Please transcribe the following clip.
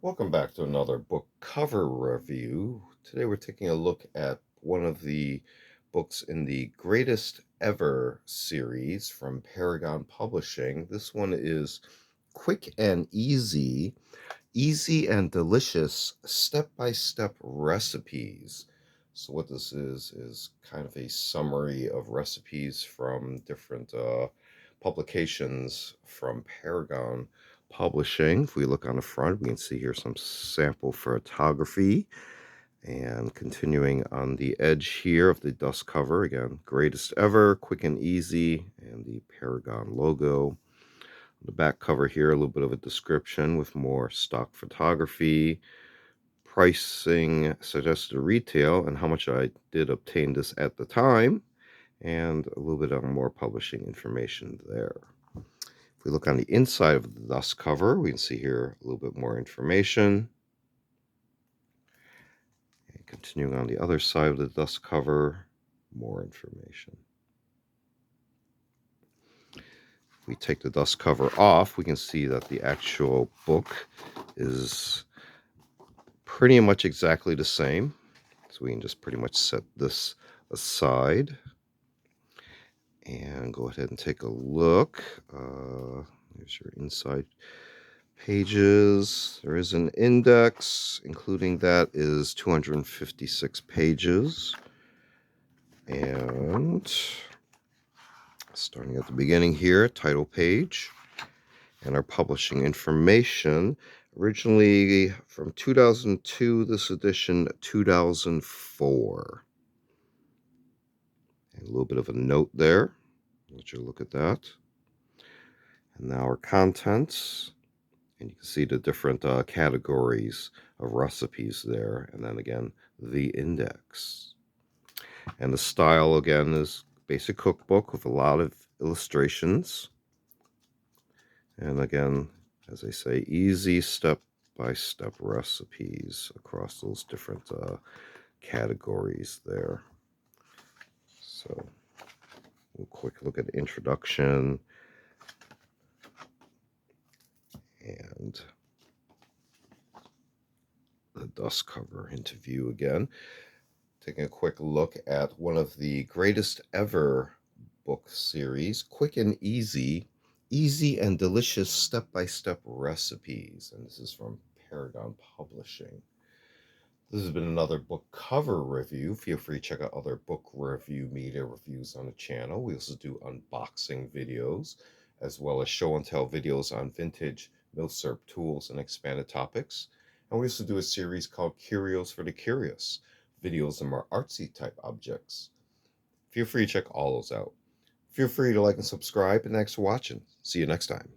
Welcome back to another book cover review. Today we're taking a look at one of the books in the Greatest Ever series from Paragon Publishing. This one is Quick and Easy, Easy and Delicious Step-by-Step Recipes. So what this is kind of a summary of recipes from different publications from Paragon Publishing. If we look on the front, we can see here some sample photography, and continuing on the edge here of the dust cover, again, Greatest Ever, Quick and Easy, and the Paragon logo. The back cover here, a little bit of a description with more stock photography, pricing, suggested retail, and how much I did obtain this at the time, and a little bit of more publishing information there. If we look on the inside of the dust cover, we can see here a little bit more information. And continuing on the other side of the dust cover, more information. If we take the dust cover off, we can see that the actual book is pretty much exactly the same. So we can just pretty much set this aside and go ahead and take a look. There's your inside pages. There is an index, including that is 256 pages. And starting at the beginning here, title page, and our publishing information. Originally from 2002, this edition 2004. And a little bit of a note there. Let you look at that. And now our contents. And you can see the different categories of recipes there. And then again, the index. And the style, again, is basic cookbook with a lot of illustrations. And again, as I say, easy step-by-step recipes across those different categories there. So we'll quick look at the introduction and the dust cover into view again. Taking a quick look at one of the Greatest Ever book series, Quick and Easy, Easy and Delicious Step-by-Step Recipes. And this is from Paragon Publishing. This has been another book cover review. Feel free to check out other book review media reviews on the channel. We also do unboxing videos, as well as show and tell videos on vintage milsurp tools and expanded topics. And we also do a series called Curios for the Curious, videos on more artsy type objects. Feel free to check all those out. Feel free to like and subscribe, and thanks for watching. See you next time.